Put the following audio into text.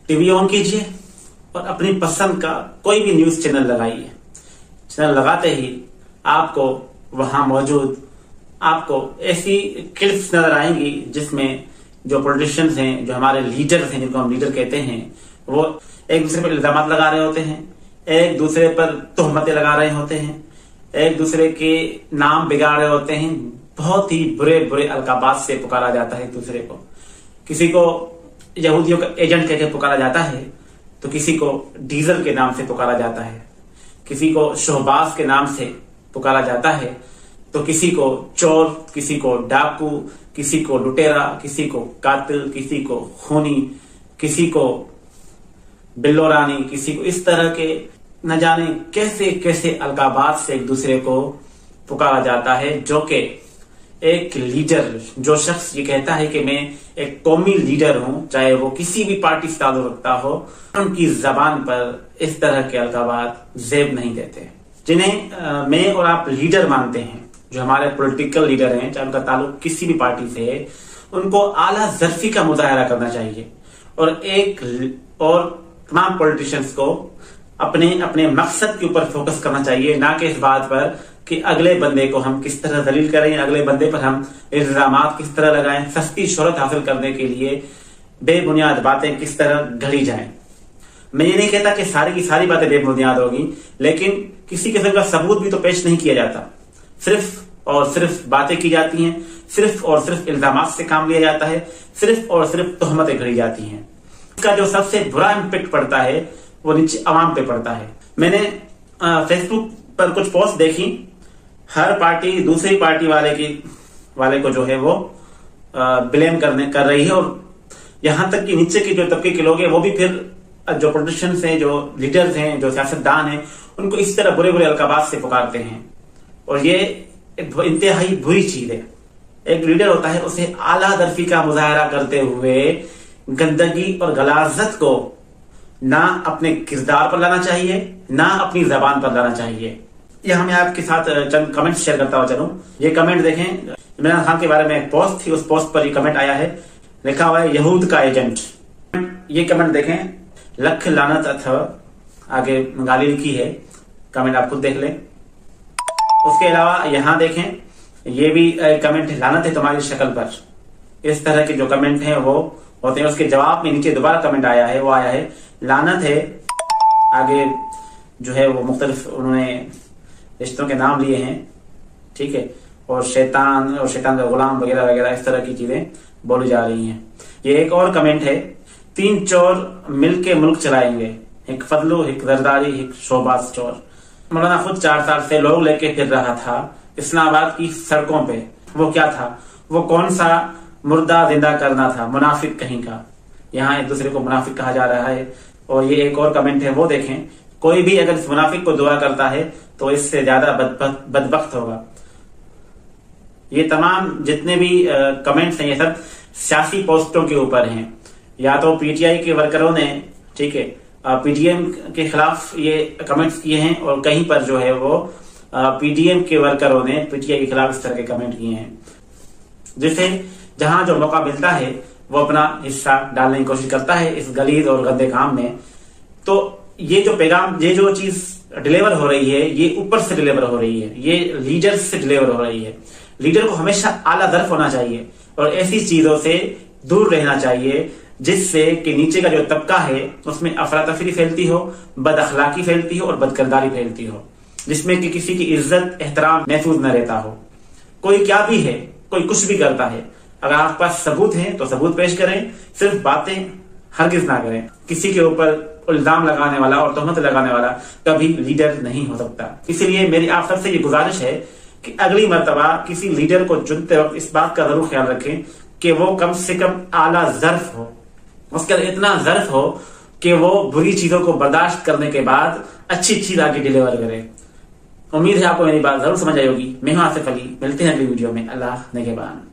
TV on कीजिए और अपनी पसंद का कोई भी न्यूज चैनल लगाइए। चैनल लगाते ही आपको वहां मौजूद आपको ऐसी क्लिप्स नजर आएंगी जिसमें जो पॉलिटिशियंस हैं, जो हमारे लीडर्स हैं, जिनको हम लीडर कहते हैं, वो एक दूसरे पर इल्जाम लगा रहे होते हैं, एक दूसरे पर तोहमतें लगा रहे होते हैं, एक दूसरे के नाम बिगाड़ रहे होते हैं। बहुत ही बुरे बुरे अलकाबात से पुकारा जाता है एक दूसरे को। किसी को यहूदियों का एजेंट कहकर पुकारा जाता है, तो किसी को डीजल के नाम से पुकारा जाता है, किसी को शहबाज के नाम से पुकारा जाता है, तो किसी को चोर, किसी को डाकू, किसी को लुटेरा, किसी को कातिल, किसी को खूनी, किसी को बिल्लो रानी, किसी को इस तरह के न जाने कैसे कैसे अलकाबात से एक दूसरे को पुकारा जाता है। जो कि एक लीडर, जो शख्स ये कहता है कि मैं एक कौमी लीडर हूं, चाहे वो किसी भी पार्टी से ताल्लुक रखता हो, उनकी जबान पर इस तरह के अलकाबात जेब नहीं देते। जिन्हें मैं और आप लीडर मानते हैं, जो हमारे पॉलिटिकल लीडर हैं, चाहे उनका ताल्लुक किसी भी पार्टी से है, उनको आला ज़र्फी का मुजाहरा करना चाहिए और तमाम पॉलिटिशियंस को अपने अपने मकसद के ऊपर फोकस करना चाहिए, ना कि इस बात पर कि अगले बंदे को हम किस तरह दलील करें, अगले बंदे पर हम इल्जामात किस तरह लगाएं, सस्ती शोहरत हासिल करने के लिए बेबुनियाद बातें किस तरह घड़ी जाएं। मैं ये नहीं कहता कि सारी की सारी बातें बेबुनियाद होगी, लेकिन किसी किस्म का सबूत भी तो पेश नहीं किया जाता। सिर्फ और सिर्फ बातें की जाती हैं, सिर्फ और सिर्फ इल्जामात से काम लिया जाता है, सिर्फ और सिर्फ तोहमतें घड़ी जाती हैं। इसका जो सबसे बुरा इम्पैक्ट पड़ता है वो नीचे आवाम पे पड़ता है। मैंने फेसबुक पर कुछ पोस्ट देखी, हर पार्टी दूसरी पार्टी वाले को जो है वो ब्लेम कर रही है, और यहां तक कि नीचे के जो तबके के लोग हैं वो भी फिर जो पॉलिटिशियंस हैं, जो लीडर्स हैं, जो सियासतदान हैं, उनको इस तरह बुरे बुरे अलकाबात से पुकारते हैं। और ये इंतहाई बुरी चीज है। एक लीडर होता है, उसे आला दर्फी का मुजाहरा करते हुए गंदगी और गलाजत को ना अपने किरदार पर लाना चाहिए, ना अपनी जबान पर लाना चाहिए। यहां मैं आपके साथ चंद कमेंट शेयर करता हुआ चलूं। ये कमेंट देखें, इमरान खान के बारे में एक पोस्ट थी, उस पोस्ट पर ये कमेंट आया है, लिखा हुआ है यहूद का एजेंट। ये कमेंट देखें, लख लानत अथवा, आगे गाली लिखी है, कमेंट आप खुद देख लें। उसके अलावा यहां देखें, ये भी कमेंट है, लानत है तुम्हारी शक्ल पर। इस तरह के जो कमेंट हैं वो होते हैं। उसके जवाब में नीचे दोबारा कमेंट आया है, वो आया है लानत है, आगे जो है वो मुख्तलिफ उन्होंने रिश्तों के नाम लिए हैं, ठीक है, और शैतान का गुलाम वगैरह वगैरह इस तरह की चीजें बोली जा रही हैं। ये एक और कमेंट है, 3 चोर मिलके मुल्क चलाएंगे, एक फजलू, एक जरदारी, एक शोबाज चोर। मौलाना खुद 4 साल से लोग लेके फिर रहा था इस्लामाबाद की सड़कों पे। वो क्या था? वो कौन सा मुर्दा जिंदा करना था? मुनाफिक कहीं का। यहाँ एक दूसरे को मुनाफिक कहा जा रहा है। और ये एक और कमेंट है, वो देखें, कोई भी अगर इस मुनाफिक को दुआ करता है तो इससे ज्यादा बदबख्त होगा। ये तमाम जितने भी कमेंट्स हैं, ये सब सियासी पोस्टों के ऊपर हैं। या तो पीटीआई के वर्करों ने, ठीक है, पीडीएम के खिलाफ ये कमेंट्स किए हैं, और कहीं पर जो है वो पीडीएम के वर्करों ने पीटीआई के खिलाफ इस तरह के कमेंट किए हैं, जिसे जहां जो मौका मिलता है वो अपना हिस्सा डालने की कोशिश करता है इस गलीज और गंदे काम में। तो ये जो पैगाम, ये जो चीज डिलीवर हो रही है, ये ऊपर से डिलीवर हो रही है, ये लीडर से डिलीवर हो रही है। लीडर को हमेशा आला दर्फ होना चाहिए और ऐसी चीजों से दूर रहना चाहिए जिससे कि नीचे का जो तबका है उसमें अफरा तफरी फैलती हो, बद अखलाकी फैलती हो और बदकिरदारी फैलती हो, जिसमें कि किसी की इज्जत एहतराम महफूज न रहता हो। कोई क्या भी है, कोई कुछ भी करता है, अगर आपके पास सबूत है तो सबूत पेश करें, सिर्फ बातें हरगिज ना करें। किसी के ऊपर इल्जाम लगाने वाला और तोहमत लगाने वाला कभी लीडर नहीं हो सकता। इसीलिए मेरी आप सबसे ये गुजारिश है कि अगली मर्तबा किसी लीडर को चुनते वक्त इस बात का जरूर ख्याल रखें कि वो कम से कम आला ज़र्फ हो, उसके अंदर इतना ज़र्फ हो कि वो बुरी चीजों को बर्दाश्त करने के बाद अच्छी चीज आगे डिलीवर करे। उम्मीद है आपको मेरी बात जरूर समझ आई होगी। मैं हूं आसिफ अली, मिलते हैं अगली वीडियो में। अल्लाह निगहबान।